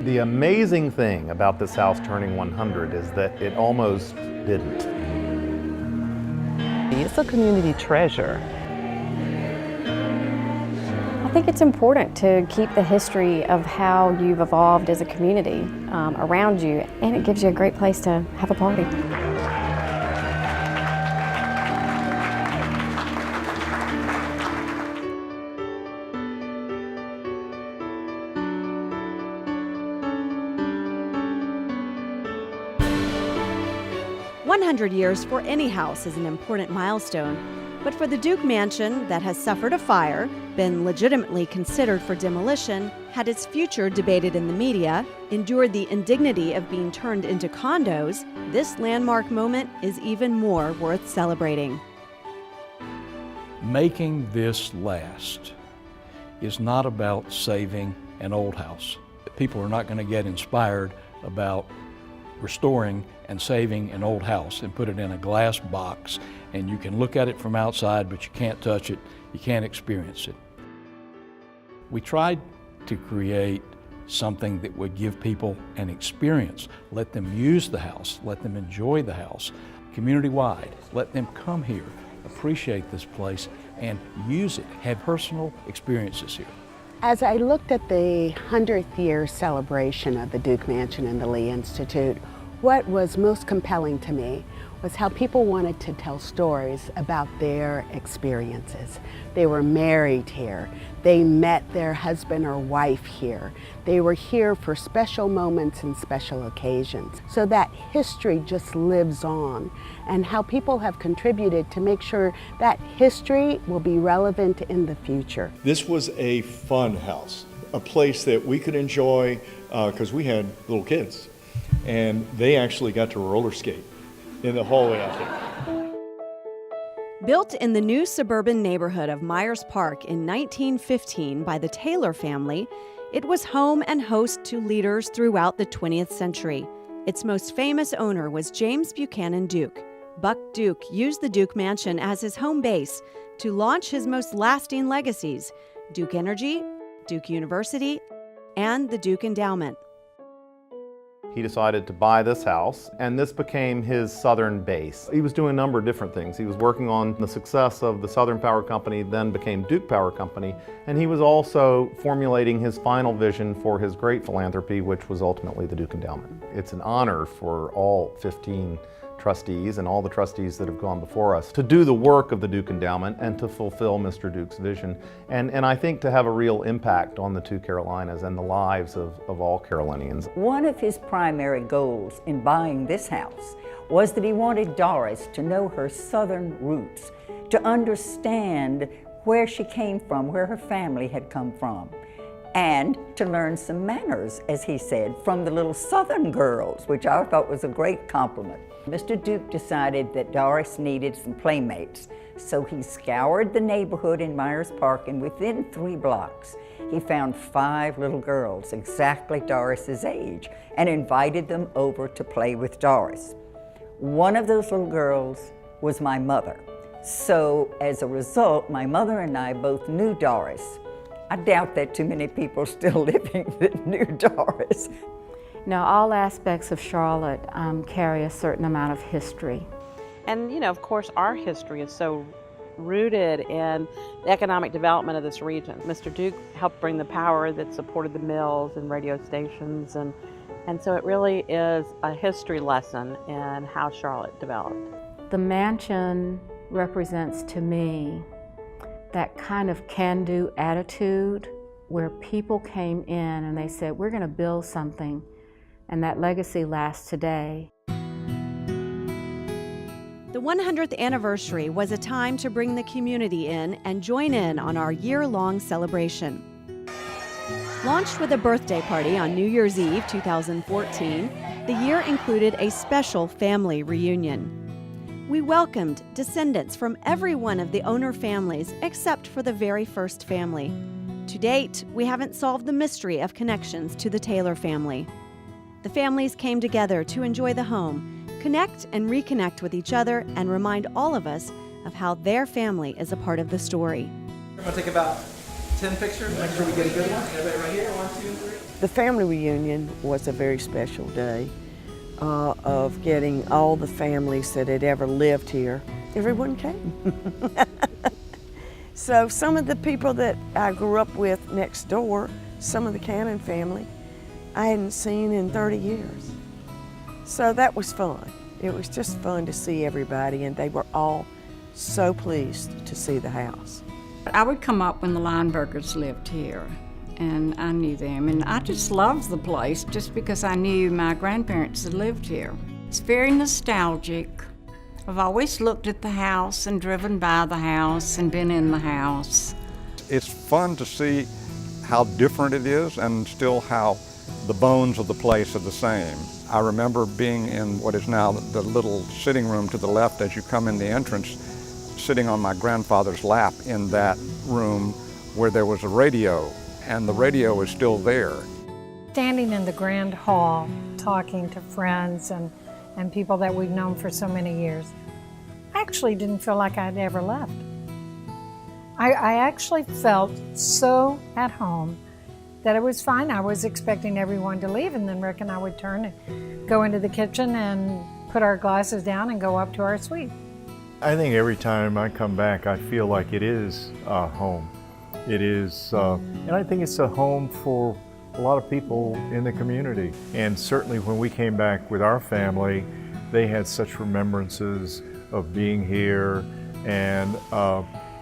The amazing thing about this house turning 100 is that it almost didn't. It's a community treasure. I think it's important to keep the history of how you've evolved as a community around you, and it gives you a great place to have a party. "100 years for any house is an important milestone, but for the Duke Mansion that has suffered a fire, been legitimately considered for demolition, had its future debated in the media, endured the indignity of being turned into condos, this landmark moment is even more worth celebrating." Making this last is not about saving an old house. People are not going to get inspired about restoring and saving an old house and put it in a glass box, and you can look at it from outside, but you can't touch it, you can't experience it. We tried to create something that would give people an experience, let them use the house, let them enjoy the house, community-wide, let them come here, appreciate this place, and use it, have personal experiences here. As I looked at the 100th year celebration of the Duke Mansion and the Lee Institute, what was most compelling to me was how people wanted to tell stories about their experiences. They were married here. They met their husband or wife here. They were here for special moments and special occasions. So that history just lives on, and how people have contributed to make sure that history will be relevant in the future. This was a fun house, a place that we could enjoy because we had little kids, and they actually got to roller skate in the hallway out there. Built in the new suburban neighborhood of Myers Park in 1915 by the Taylor family, it was home and host to leaders throughout the 20th century. Its most famous owner was James Buchanan Duke. Buck Duke used the Duke Mansion as his home base to launch his most lasting legacies: Duke Energy, Duke University, and the Duke Endowment. He decided to buy this house, and this became his southern base. He was doing a number of different things. He was working on the success of the Southern Power Company, then became Duke Power Company, and he was also formulating his final vision for his great philanthropy, which was ultimately the Duke Endowment. It's an honor for all 15 trustees and all the trustees that have gone before us to do the work of the Duke Endowment and to fulfill Mr. Duke's vision, and I think to have a real impact on the two Carolinas and the lives of all Carolinians. One of his primary goals in buying this house was that he wanted Doris to know her southern roots, to understand where she came from, where her family had come from, and to learn some manners, as he said, from the little southern girls, which I thought was a great compliment. Mr. Duke decided that Doris needed some playmates, so he scoured the neighborhood in Myers Park, and within 3 blocks, he found 5 little girls exactly Doris's age and invited them over to play with Doris. One of those little girls was my mother. So as a result, my mother and I both knew Doris. I doubt that too many people still living that knew Doris. Now, all aspects of Charlotte carry a certain amount of history. And, of course, our history is so rooted in the economic development of this region. Mr. Duke helped bring the power that supported the mills and radio stations, and so it really is a history lesson in how Charlotte developed. The mansion represents to me that kind of can-do attitude where people came in and they said, we're going to build something, and that legacy lasts today. The 100th anniversary was a time to bring the community in and join in on our year-long celebration. Launched with a birthday party on New Year's Eve 2014, the year included a special family reunion. We welcomed descendants from every one of the owner families except for the very first family. To date, we haven't solved the mystery of connections to the Taylor family. The families came together to enjoy the home, connect and reconnect with each other, and remind all of us of how their family is a part of the story. We're going to take about 10 pictures. Make sure we get a good one. Everybody right here, 1, 2, and 3. The family reunion was a very special day of getting all the families that had ever lived here. Everyone came. So some of the people that I grew up with next door, some of the Cannon family, I hadn't seen in 30 years. So that was fun. It was just fun to see everybody, and they were all so pleased to see the house. I would come up when the Linebergers lived here, and I knew them, and I just loved the place just because I knew my grandparents had lived here. It's very nostalgic. I've always looked at the house and driven by the house and been in the house. It's fun to see how different it is and still how the bones of the place are the same. I remember being in what is now the little sitting room to the left as you come in the entrance, sitting on my grandfather's lap in that room where there was a radio, and the radio is still there. Standing in the grand hall, talking to friends and people that we've known for so many years, I actually didn't feel like I'd ever left. I actually felt so at home that it was fine. I was expecting everyone to leave, and then Rick and I would turn and go into the kitchen and put our glasses down and go up to our suite. I think every time I come back, I feel like it is home. It is, and I think it's a home for a lot of people in the community. And certainly when we came back with our family, they had such remembrances of being here, and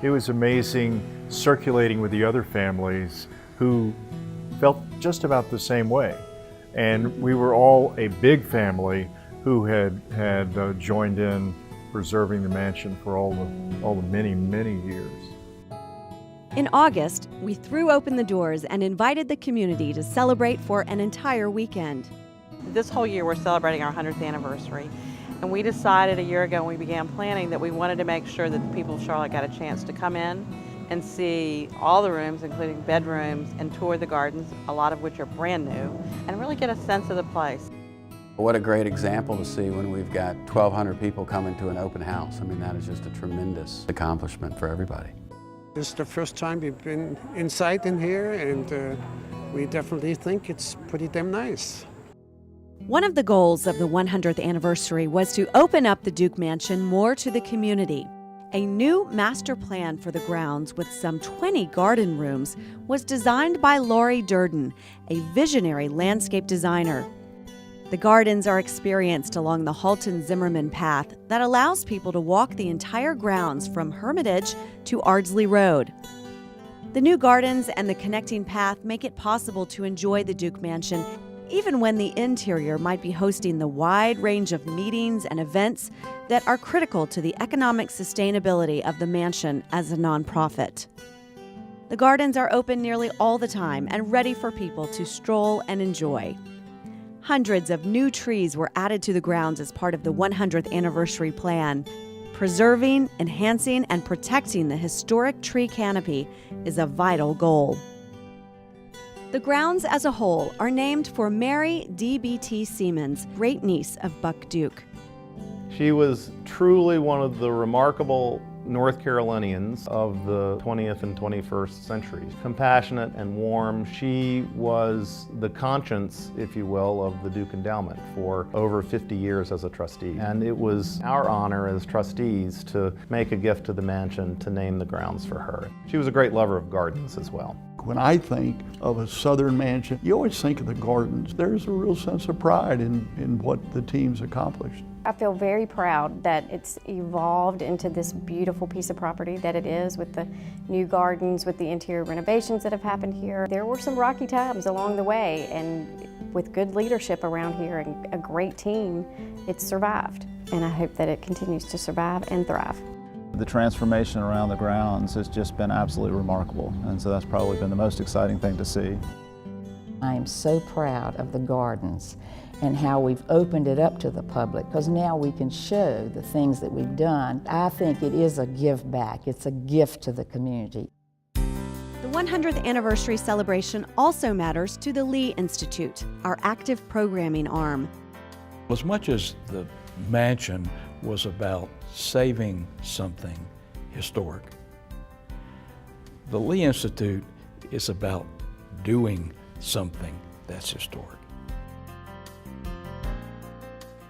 it was amazing circulating with the other families who felt just about the same way. And we were all a big family who had joined in preserving the mansion for all the many, many years. In August, we threw open the doors and invited the community to celebrate for an entire weekend. This whole year we're celebrating our 100th anniversary, and we decided a year ago when we began planning that we wanted to make sure that the people of Charlotte got a chance to come in and see all the rooms, including bedrooms, and tour the gardens, a lot of which are brand new, and really get a sense of the place. What a great example to see when we've got 1,200 people coming to an open house. I mean, that is just a tremendous accomplishment for everybody. This is the first time we've been inside in here, and we definitely think it's pretty damn nice. One of the goals of the 100th anniversary was to open up the Duke Mansion more to the community. A new master plan for the grounds with some 20 garden rooms was designed by Laurie Durden, a visionary landscape designer. The gardens are experienced along the Halton-Zimmerman path that allows people to walk the entire grounds from Hermitage to Ardsley Road. The new gardens and the connecting path make it possible to enjoy the Duke Mansion even when the interior might be hosting the wide range of meetings and events that are critical to the economic sustainability of the mansion as a nonprofit. The gardens are open nearly all the time and ready for people to stroll and enjoy. Hundreds of new trees were added to the grounds as part of the 100th anniversary plan. Preserving, enhancing, and protecting the historic tree canopy is a vital goal. The grounds as a whole are named for Mary D.B.T. Siemens, great-niece of Buck Duke. She was truly one of the remarkable North Carolinians of the 20th and 21st centuries. Compassionate and warm, she was the conscience, if you will, of the Duke Endowment for over 50 years as a trustee. And it was our honor as trustees to make a gift to the mansion to name the grounds for her. She was a great lover of gardens as well. When I think of a southern mansion, you always think of the gardens. There's a real sense of pride in what the team's accomplished. I feel very proud that it's evolved into this beautiful piece of property that it is, with the new gardens, with the interior renovations that have happened here. There were some rocky times along the way, and with good leadership around here and a great team, it's survived. And I hope that it continues to survive and thrive. The transformation around the grounds has just been absolutely remarkable, and so that's probably been the most exciting thing to see. I am so proud of the gardens and how we've opened it up to the public, because now we can show the things that we've done. I think it is a give back. It's a gift to the community. The 100th anniversary celebration also matters to the Lee Institute, our active programming arm. As much as the mansion was about saving something historic, the Lee Institute It's about doing something that's historic.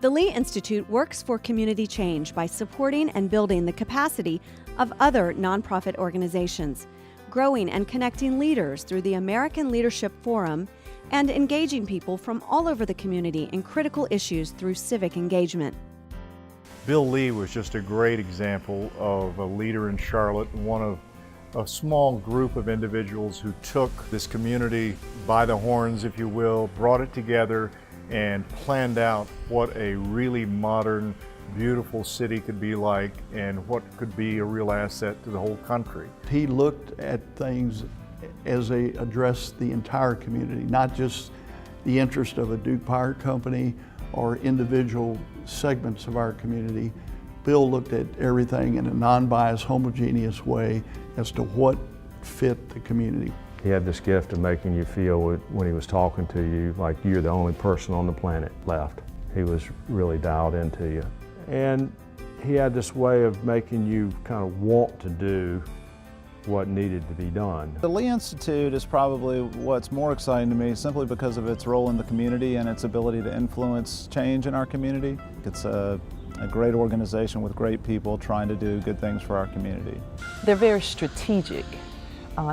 The Lee Institute works for community change by supporting and building the capacity of other nonprofit organizations, growing and connecting leaders through the American Leadership Forum, and engaging people from all over the community in critical issues through civic engagement. Bill Lee was just a great example of a leader in Charlotte, one of a small group of individuals who took this community by the horns, if you will, brought it together and planned out what a really modern, beautiful city could be like and what could be a real asset to the whole country. He looked at things as they addressed the entire community, not just the interest of a Duke Power Company or individual segments of our community. Bill looked at everything in a non-biased, homogeneous way as to what fit the community. He had this gift of making you feel, when he was talking to you, like you're the only person on the planet left. He was really dialed into you. And he had this way of making you kind of want to do what needed to be done. The Lee Institute is probably what's more exciting to me simply because of its role in the community and its ability to influence change in our community. It's a great organization with great people trying to do good things for our community. They're very strategic.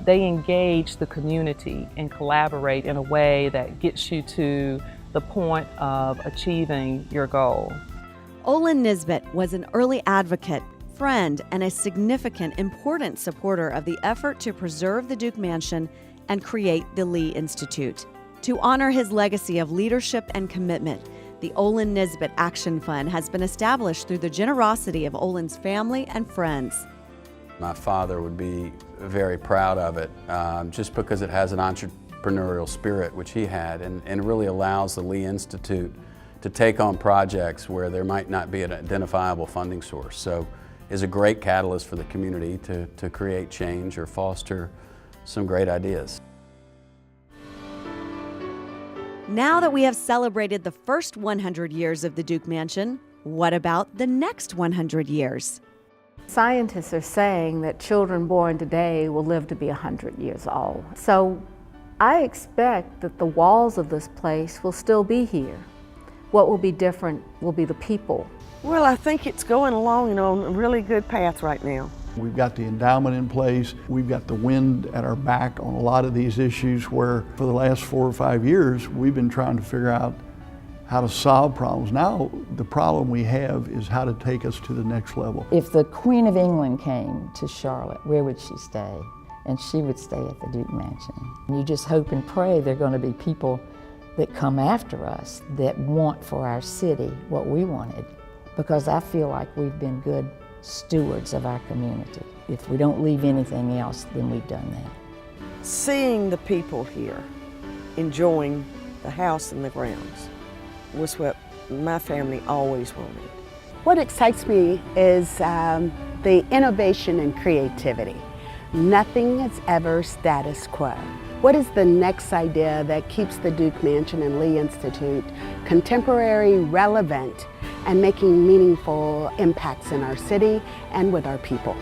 They engage the community and collaborate in a way that gets you to the point of achieving your goal. Olin Nisbet was an early advocate, friend, and a significant, important supporter of the effort to preserve the Duke Mansion and create the Lee Institute. To honor his legacy of leadership and commitment, the Olin Nisbet Action Fund has been established through the generosity of Olin's family and friends. My father would be very proud of it, just because it has an entrepreneurial spirit, which he had, and really allows the Lee Institute to take on projects where there might not be an identifiable funding source. So is a great catalyst for the community to create change or foster some great ideas. Now that we have celebrated the first 100 years of the Duke Mansion, what about the next 100 years? Scientists are saying that children born today will live to be 100 years old. So I expect that the walls of this place will still be here. What will be different will be the people. Well, I think it's going along on a really good path right now. We've got the endowment in place. We've got the wind at our back on a lot of these issues where for the last 4 or 5 years, we've been trying to figure out how to solve problems. Now, the problem we have is how to take us to the next level. If the Queen of England came to Charlotte, where would she stay? And she would stay at the Duke Mansion. You just hope and pray there are going to be people that come after us that want for our city what we wanted, because I feel like we've been good stewards of our community. If we don't leave anything else, then we've done that. Seeing the people here enjoying the house and the grounds was what my family always wanted. What excites me is the innovation and creativity. Nothing is ever status quo. What is the next idea that keeps the Duke Mansion and Lee Institute contemporary, relevant, and making meaningful impacts in our city and with our people?